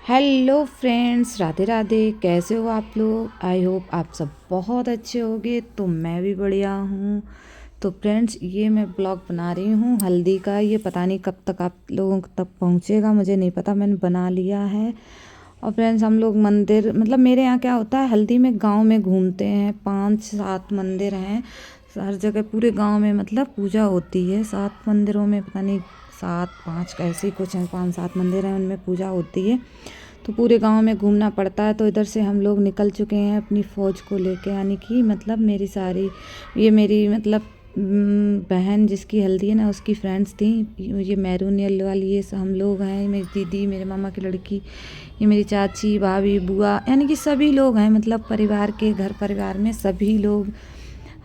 Hello friends, Radhe Radhe. कैसे हो आप लोग? आई होप आप सब बहुत अच्छे होंगे। तो मैं भी बढ़िया हूँ। तो फ्रेंड्स, ये मैं ब्लॉग बना रही हूँ हल्दी का। ये पता नहीं कब तक आप लोगों तक पहुँचेगा, मुझे नहीं पता। मैंने बना लिया है। और फ्रेंड्स, हम लोग मंदिर, मतलब मेरे यहाँ क्या होता है, हल्दी में गांव में घूमते हैं। 5-7 मंदिर हैं हर जगह, पूरे गांव में। मतलब पूजा होती है 7 मंदिरों में, पता नहीं 7-5 कैसे कुछ हैं, 5-7 मंदिर हैं, उनमें पूजा होती है। तो पूरे गांव में घूमना पड़ता है। तो इधर से हम लोग निकल चुके हैं अपनी फ़ौज को लेके, यानी कि मतलब मेरी सारी, ये मेरी मतलब बहन जिसकी हल्दी है ना, उसकी फ्रेंड्स थी। ये मैरून येलो वाली, ये हम लोग हैं, मेरी दीदी, मेरे मामा की लड़की, ये मेरी चाची, भाभी, बुआ, यानी कि सभी लोग हैं। मतलब परिवार के, घर परिवार में सभी लोग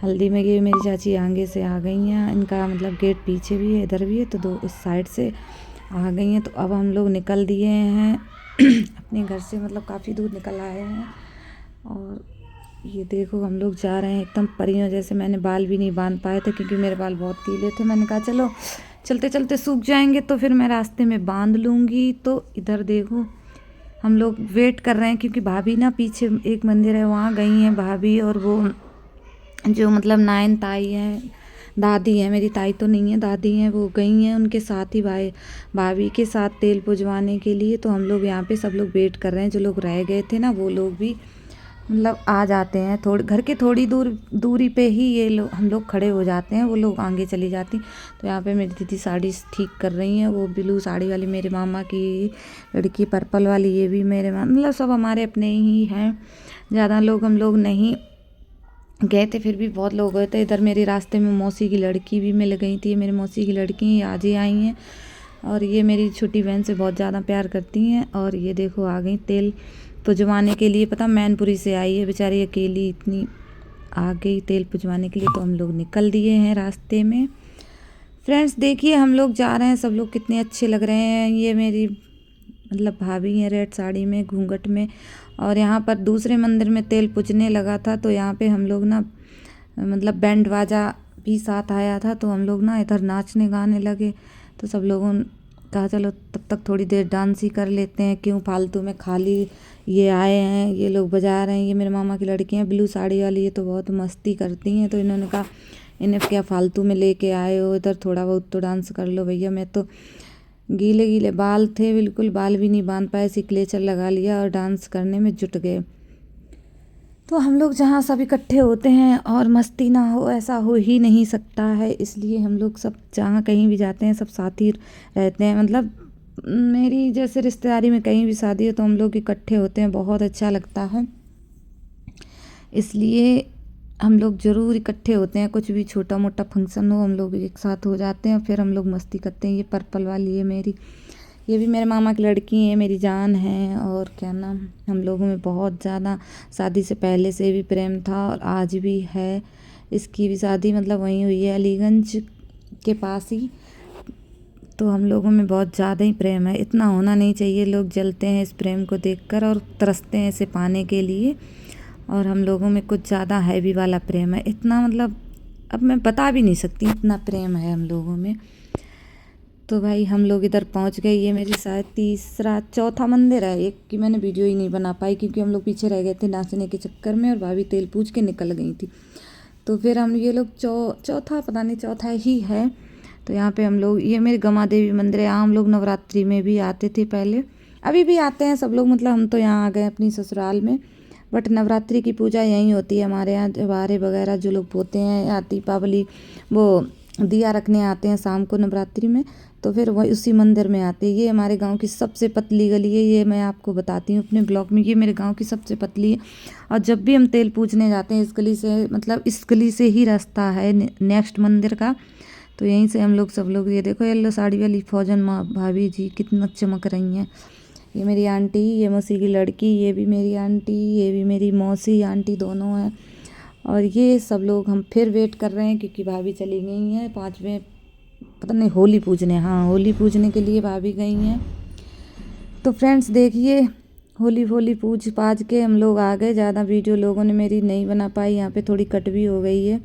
हल्दी में। ये मेरी चाची आगे से आ गई हैं, इनका मतलब गेट पीछे भी है, इधर भी है, तो दो इस साइड से आ गई हैं। तो अब हम लोग निकल दिए हैं अपने घर से, मतलब काफ़ी दूर निकल आए हैं। और ये देखो, हम लोग जा रहे हैं एकदम परियों जैसे। मैंने बाल भी नहीं बांध पाए थे क्योंकि मेरे बाल बहुत गीले थे। मैंने कहा चलो चलते चलते सूख जाएंगे तो फिर मैं रास्ते में बांध लूँगी। तो इधर देखो, हम लोग वेट कर रहे हैं क्योंकि भाभी ना पीछे एक मंदिर है, वहाँ गई हैं भाभी। और वो जो मतलब 9 ताई हैं, दादी है, मेरी ताई तो नहीं है, दादी हैं, वो गई हैं उनके साथ ही, भाभी के साथ तेल पुजवाने के लिए। तो हम लोग यहाँ पे सब लोग वेट कर रहे हैं। जो लोग रह गए थे ना, वो लोग भी मतलब आ जाते हैं। थोड़ी घर के थोड़ी दूरी पे ही ये लोग, हम लोग खड़े हो जाते हैं, वो लोग आगे चली जाती। तो यहाँ पे मेरी दीदी साड़ी ठीक कर रही हैं। वो ब्लू साड़ी वाली मेरे मामा की लड़की, पर्पल वाली ये भी मेरे मामा, मतलब सब हमारे अपने ही हैं। ज़्यादा लोग हम लोग नहीं गए थे, फिर भी बहुत लोग गए थे। इधर मेरे रास्ते में मौसी की लड़की भी मिल गई थी। मेरी मौसी की लड़की आज ही आई हैं, और ये मेरी छोटी बहन से बहुत ज़्यादा प्यार करती हैं। और ये देखो आ गई तेल पुजवाने के लिए। पता मैनपुरी से आई है बेचारी, अकेली इतनी आ गई तेल पुजवाने के लिए। तो हम लोग निकल दिए हैं रास्ते में। फ्रेंड्स देखिए, हम लोग जा रहे हैं, सब लोग कितने अच्छे लग रहे हैं। ये मेरी मतलब भाभी हैं रेड साड़ी में, घूंघट में। और यहाँ पर दूसरे मंदिर में तेल पूजने लगा था, तो यहाँ पे हम लोग ना मतलब बैंड बाजा भी साथ आया था। तो हम लोग ना इधर नाचने गाने लगे। तो सब लोगों ने कहा चलो तब तक थोड़ी देर डांस ही कर लेते हैं, क्यों फालतू में खाली ये आए हैं, ये लोग बजा रहे हैं। ये मेरे मामा की लड़की हैं ब्लू साड़ी वाली, ये तो बहुत मस्ती करती हैं। तो इन्होंने कहा इन्हें क्या फालतू में लेके आए हो, इधर थोड़ा बहुत तो डांस कर लो भैया। मैं तो गीले गीले बाल थे, बिल्कुल बाल भी नहीं बांध पाए, क्लेचर लगा लिया और डांस करने में जुट गए। तो हम लोग जहाँ सब इकट्ठे होते हैं और मस्ती ना हो, ऐसा हो ही नहीं सकता है। इसलिए हम लोग सब जहाँ कहीं भी जाते हैं सब साथ ही रहते हैं। मतलब मेरी जैसे रिश्तेदारी में कहीं भी शादी हो तो हम लोग इकट्ठे होते हैं, बहुत अच्छा लगता है। इसलिए हम लोग ज़रूर इकट्ठे होते हैं। कुछ भी छोटा मोटा फंक्शन हो, हम लोग एक साथ हो जाते हैं, फिर हम लोग मस्ती करते हैं। ये पर्पल वाली है मेरी, ये भी मेरे मामा की लड़की है, मेरी जान है। और क्या नाम, हम लोगों में बहुत ज़्यादा शादी से पहले से भी प्रेम था और आज भी है। इसकी भी शादी मतलब वहीं हुई है, अलीगंज के पास ही। तो हम लोगों में बहुत ज़्यादा ही प्रेम है। इतना होना नहीं चाहिए, लोग जलते हैं इस प्रेम को देखकर और तरसते हैं इसे पाने के लिए। और हम लोगों में कुछ ज़्यादा हैवी वाला प्रेम है, इतना मतलब अब मैं बता भी नहीं सकती, इतना प्रेम है हम लोगों में। तो भाई हम लोग इधर पहुंच गए। ये मेरी शायद तीसरा चौथा मंदिर है, एक की मैंने वीडियो ही नहीं बना पाई क्योंकि हम लोग पीछे रह गए थे नाचने के चक्कर में, और भाभी तेल पूज के निकल गई थी। तो फिर हम ये लोग चौथा, पता नहीं चौथा ही है। तो यहाँ पे हम लोग, ये मेरे गमा देवी मंदिर है, यहाँ हम लोग नवरात्रि में भी आते थे पहले, अभी भी आते हैं सब लोग। मतलब हम तो यहाँ आ गए अपनी ससुराल में, बट नवरात्रि की पूजा यहीं होती है हमारे यहाँ। त्योहारे वगैरह जो लोग होते हैं, या दीपावली, वो दिया रखने आते हैं शाम को नवरात्रि में, तो फिर वही उसी मंदिर में आते हैं। ये हमारे गांव की सबसे पतली गली है, ये मैं आपको बताती हूँ अपने ब्लॉग में। ये मेरे गांव की सबसे पतली है, और जब भी हम तेल पूजने जाते हैं इस गली से, मतलब इस गली से ही रास्ता है नेक्स्ट मंदिर का। तो यहीं से हम लोग सब लोग, ये देखो येलो साड़ी वाली फौजन माँ भाभी जी कितना चमक रही हैं। ये मेरी आंटी, ये मौसी की लड़की, ये भी मेरी आंटी, ये भी मेरी मौसी आंटी, दोनों हैं। और ये सब लोग हम फिर वेट कर रहे हैं क्योंकि भाभी चली गई हैं 5वें, पता नहीं होली पूजने, हाँ होली पूजने के लिए भाभी गई हैं। तो फ्रेंड्स देखिए, होली पूज पाज के हम लोग आ गए। ज़्यादा वीडियो लोगों ने मेरी नहीं बना पाई, यहाँ पे थोड़ी कट भी हो गई है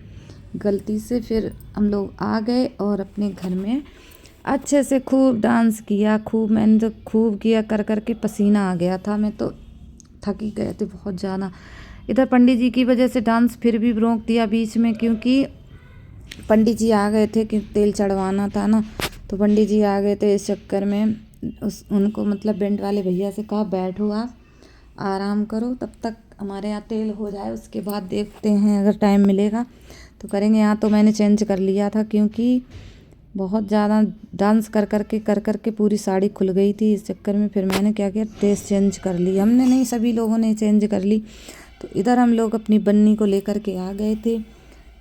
गलती से। फिर हम लोग आ गए और अपने घर में अच्छे से खूब डांस किया, खूब मैंने तो खूब किया, कर कर के पसीना आ गया था, मैं तो थक ही गए थे बहुत ज़्यादा। इधर पंडित जी की वजह से डांस फिर भी रोक दिया बीच में, क्योंकि पंडित जी आ गए थे कि तेल चढ़वाना था ना, तो पंडित जी आ गए थे। इस चक्कर में उनको मतलब बैंड वाले भैया से कहा बैठो आप आराम करो, तब तक हमारे यहाँ तेल हो जाए, उसके बाद देखते हैं अगर टाइम मिलेगा तो करेंगे। यहाँ तो मैंने चेंज कर लिया था क्योंकि बहुत ज़्यादा डांस कर कर के पूरी साड़ी खुल गई थी। इस चक्कर में फिर मैंने क्या किया, ड्रेस चेंज कर ली। हमने नहीं, सभी लोगों ने चेंज कर ली। तो इधर हम लोग अपनी बन्नी को लेकर के आ गए थे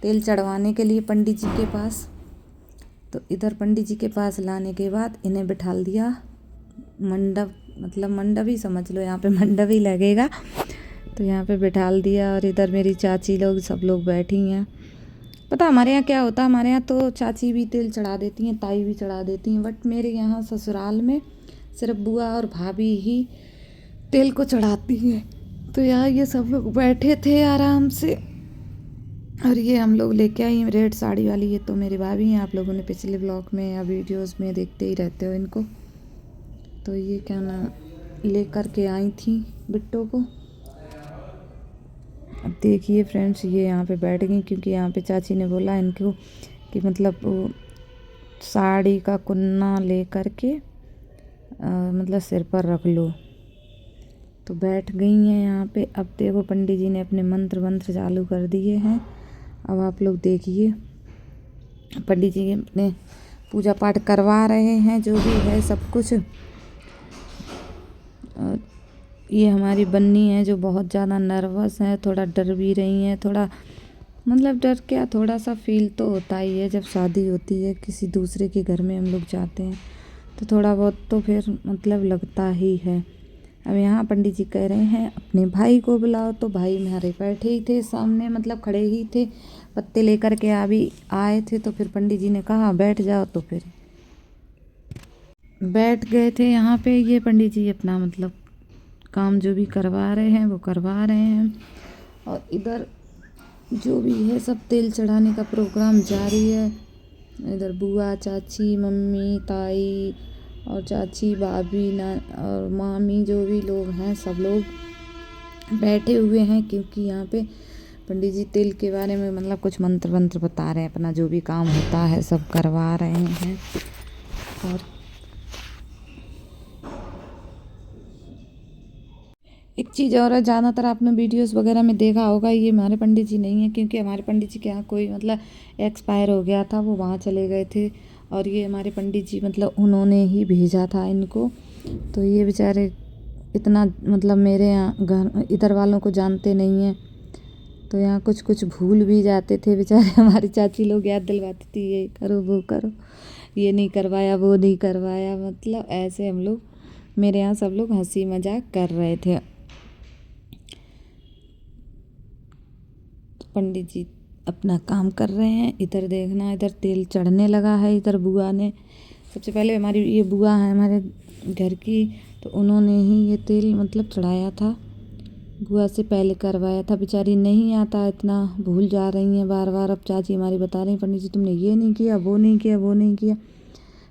तेल चढ़वाने के लिए पंडित जी के पास। तो इधर पंडित जी के पास लाने के बाद इन्हें बिठाल दिया मंडप, मतलब मंडप ही समझ लो, यहाँ पे मंडप ही लगेगा, तो यहाँ पे बिठाल दिया। और इधर मेरी चाची लोग सब लोग बैठी हैं। पता हमारे यहाँ क्या होता है, हमारे यहाँ तो चाची भी तेल चढ़ा देती हैं, ताई भी चढ़ा देती हैं, बट मेरे यहाँ ससुराल में सिर्फ बुआ और भाभी ही तेल को चढ़ाती हैं। तो यहाँ ये सब लोग बैठे थे आराम से, और ये हम लोग लेके आई रेड साड़ी वाली। ये तो मेरी भाभी हैं, आप लोगों ने पिछले ब्लॉग में या वीडियोस में देखते ही रहते हो इनको। तो ये क्या ना लेकर के आई थी बिट्टो को। अब देखिए फ्रेंड्स, ये यहाँ पे बैठ गई क्योंकि यहाँ पे चाची ने बोला इनको कि मतलब वो साड़ी का कुन्ना ले कर के मतलब सिर पर रख लो। तो बैठ गई हैं यहाँ पे। अब देखो पंडित जी ने अपने मंत्र चालू कर दिए हैं। अब आप लोग देखिए पंडित जी अपने पूजा पाठ करवा रहे हैं, जो भी है सब कुछ। ये हमारी बन्नी है जो बहुत ज़्यादा नर्वस है, थोड़ा डर भी रही है। थोड़ा मतलब डर क्या, थोड़ा सा फील तो होता ही है जब शादी होती है, किसी दूसरे के घर में हम लोग जाते हैं तो थोड़ा बहुत तो फिर मतलब लगता ही है। अब यहाँ पंडित जी कह रहे हैं अपने भाई को बुलाओ, तो भाई हमारे बैठे ही थे सामने, मतलब खड़े ही थे, पत्ते लेकर के अभी आए थे। तो फिर पंडित जी ने कहा बैठ जाओ, तो फिर बैठ गए थे यहाँ पे। ये पंडित जी अपना मतलब काम जो भी करवा रहे हैं वो करवा रहे हैं। और इधर जो भी है सब तेल चढ़ाने का प्रोग्राम जारी है। इधर बुआ, चाची, मम्मी, ताई और चाची, भाभी ना और मामी, जो भी लोग हैं सब लोग बैठे हुए हैं, क्योंकि यहाँ पे पंडित जी तेल के बारे में मतलब कुछ मंत्र बता रहे हैं, अपना जो भी काम होता है सब करवा रहे हैं। और एक चीज़ और है, ज़्यादातर आपने वीडियोस वगैरह में देखा होगा, ये हमारे पंडित जी नहीं हैं, क्योंकि हमारे पंडित जी के यहाँ कोई मतलब एक्सपायर हो गया था, वो वहाँ चले गए थे। और ये हमारे पंडित जी मतलब उन्होंने ही भेजा था इनको। तो ये बेचारे इतना मतलब मेरे यहाँ घर इधर वालों को जानते नहीं हैं, तो यहाँ कुछ भूल भी जाते थे बेचारे। हमारी चाची लोग याद दिलवाती थी, ये करो वो करो, ये नहीं करवाया वो नहीं करवाया, मतलब ऐसे हम लोग मेरे यहाँ सब लोग हंसी मजाक कर रहे थे। पंडित जी अपना काम कर रहे हैं। इधर देखना, इधर तेल चढ़ने लगा है। इधर बुआ ने सबसे पहले, हमारी ये बुआ है हमारे घर की, तो उन्होंने ही ये तेल मतलब चढ़ाया था, बुआ से पहले करवाया था। बेचारी नहीं आता, इतना भूल जा रही हैं बार बार। अब चाची हमारी बता रही पंडित जी तुमने ये नहीं किया, वो नहीं किया, वो नहीं किया।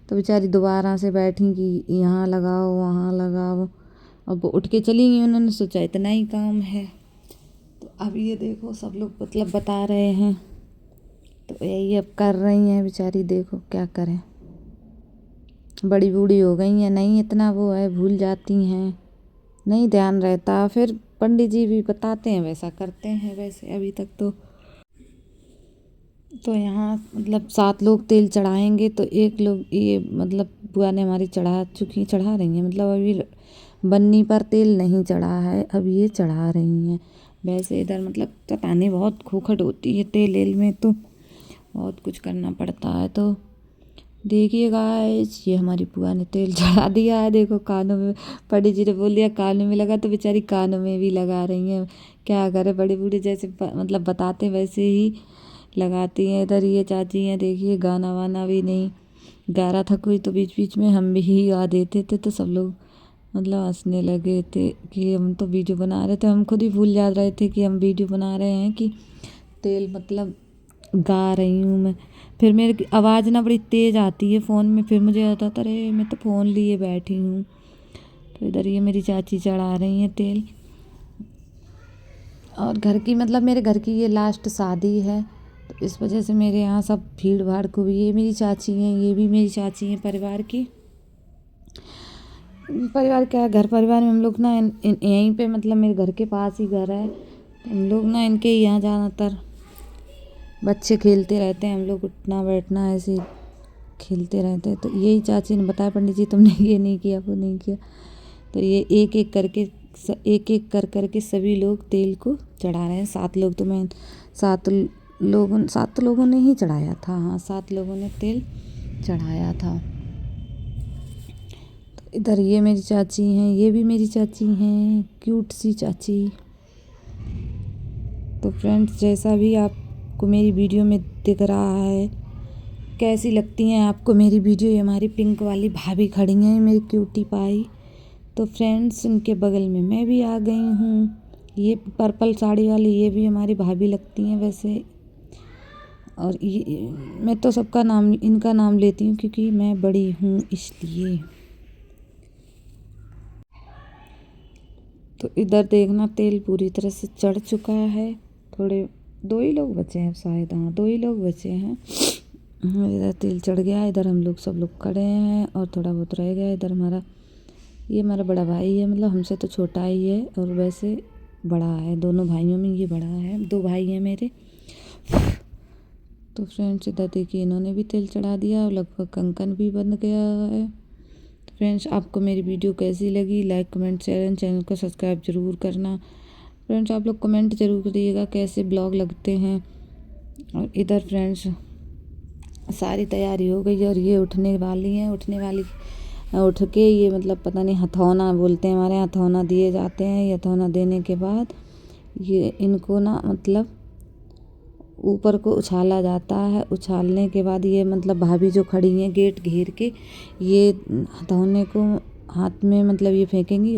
तो बेचारी दोबारा से बैठी कि यहाँ लगाओ वहाँ लगाओ। अब वो उठ के चली गई, उन्होंने सोचा इतना ही काम है। तो अब ये देखो सब लोग मतलब बता रहे हैं, तो यही अब कर रही हैं बेचारी, देखो क्या करें, बड़ी बूढ़ी हो गई हैं, नहीं इतना वो है, भूल जाती हैं, नहीं ध्यान रहता। फिर पंडित जी भी बताते हैं वैसा करते हैं। वैसे अभी तक तो यहाँ मतलब 7 लोग तेल चढ़ाएंगे, तो एक लोग ये मतलब बुआ ने हमारी चढ़ा रही हैं, मतलब अभी बन्नी पर तेल नहीं चढ़ा है, अब ये चढ़ा रही हैं। वैसे इधर मतलब पता नहीं बहुत खोखट होती है तेल में, तो बहुत कुछ करना पड़ता है। तो देखिए गाइस, ये हमारी बुआ ने तेल चढ़ा दिया है। देखो कानों में, पंडित जी ने बोल दिया कानों में लगा, तो बेचारी कानों में भी लगा रही हैं। क्या करे, बड़े बूढ़े जैसे मतलब बताते वैसे ही लगाती हैं। इधर ये चाची हैं, देखिए गाना वाना भी नहीं गा रहा था कोई, तो बीच बीच में हम भी ही गा देते थे, तो सब लोग मतलब हंसने लगे थे कि हम तो वीडियो बना रहे थे। हम खुद ही भूल जा रहे थे कि हम वीडियो बना रहे हैं, कि तेल मतलब गा रही हूँ मैं। फिर मेरी आवाज़ ना बड़ी तेज़ आती है फ़ोन में, फिर मुझे आता था अरे मैं तो फ़ोन लिए बैठी हूँ। तो इधर ये मेरी चाची चढ़ा रही हैं तेल। और घर की मतलब मेरे घर की ये लास्ट शादी है, तो इस वजह से मेरे यहाँ सब भीड़ भाड़ को भी, ये मेरी चाची हैं, ये भी मेरी चाची हैं परिवार की। परिवार क्या, घर परिवार में हम लोग ना यहीं पे मतलब मेरे घर के पास ही घर है, तो हम लोग ना इनके यहाँ ज़्यादातर बच्चे खेलते रहते हैं, हम लोग उठना बैठना ऐसे खेलते रहते हैं। तो यही चाची ने बताया पंडित जी तुमने ये नहीं किया वो नहीं किया। तो ये एक एक कर के सभी लोग तेल को चढ़ा रहे हैं। 7 लोग तो मैं 7 लोगों ने ही चढ़ाया था। हाँ 7 लोगों ने तेल चढ़ाया था। तो इधर ये मेरी चाची हैं, ये भी मेरी चाची हैं, क्यूट सी चाची। तो फ्रेंड्स जैसा भी आपको मेरी वीडियो में दिख रहा है, कैसी लगती हैं आपको मेरी वीडियो। ये हमारी पिंक वाली भाभी खड़ी हैं, मेरी क्यूटी पाई। तो फ्रेंड्स इनके बगल में मैं भी आ गई हूँ। ये पर्पल साड़ी वाली ये भी हमारी भाभी लगती हैं वैसे। और ये मैं तो सबका नाम इनका नाम लेती हूँ क्योंकि मैं बड़ी हूँ इसलिए। तो इधर देखना तेल पूरी तरह से चढ़ चुका है। थोड़े 2 ही लोग बचे हैं शायद, हाँ 2 ही लोग बचे हैं। इधर तेल चढ़ गया, इधर हम लोग सब लोग खड़े हैं और थोड़ा बहुत रह गया। इधर ये हमारा बड़ा भाई है, मतलब हमसे तो छोटा ही है और वैसे बड़ा है, दोनों भाइयों में ये बड़ा है। 2 भाई हैं मेरे। तो फ्रेंड्स इधर देखिए इन्होंने भी तेल चढ़ा दिया और लगभग कंकन भी बन गया है। तो फ्रेंड्स आपको मेरी वीडियो कैसी लगी, लाइक कमेंट शेयर, चैनल को सब्सक्राइब ज़रूर करना। फ्रेंड्स आप लोग कमेंट ज़रूर करिएगा कैसे ब्लॉग लगते हैं। और इधर फ्रेंड्स सारी तैयारी हो गई और ये उठने वाली उठ के ये मतलब पता नहीं हथौना बोलते हैं हमारे यहाँ, हथौना दिए जाते हैं। ये हथौना देने के बाद ये इनको ना मतलब ऊपर को उछाला जाता है। उछालने के बाद ये मतलब भाभी जो खड़ी हैं गेट घेर के, ये हथौने को हाथ में मतलब ये फेंकेंगी।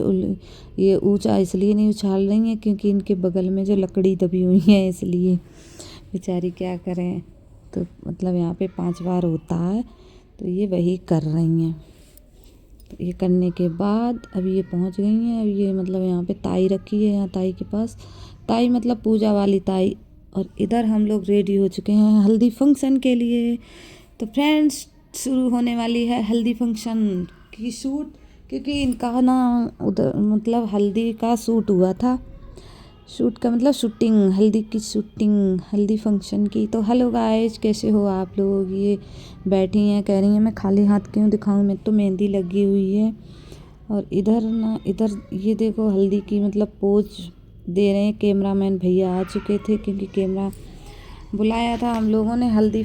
ये ऊंचा इसलिए नहीं उछाल रही हैं क्योंकि इनके बगल में जो लकड़ी दबी हुई है, इसलिए बेचारी क्या करें। तो मतलब यहाँ पे 5 बार होता है, तो ये वही कर रही हैं। तो ये करने के बाद अभी ये पहुँच गई हैं। अभी ये मतलब यहाँ पे ताई रखी है, यहाँ ताई के पास, ताई मतलब पूजा वाली ताई। और इधर हम लोग रेडी हो चुके हैं हल्दी फंक्शन के लिए। तो फ्रेंड्स शुरू होने वाली है हल्दी फंक्शन की शूट, क्योंकि इनका ना उधर मतलब हल्दी का शूट हुआ था। शूट का मतलब शूटिंग, हल्दी की शूटिंग, हल्दी फंक्शन की। तो हेलो गाइस, कैसे हो आप लोग। ये बैठी हैं, कह रही हैं मैं खाली हाथ क्यों दिखाऊं, मैं तो मेहंदी लगी हुई है। और इधर ये देखो हल्दी की मतलब पोज दे रहे हैं। कैमरामैन भैया आ चुके थे क्योंकि कैमरा बुलाया था हम लोगों ने हल्दी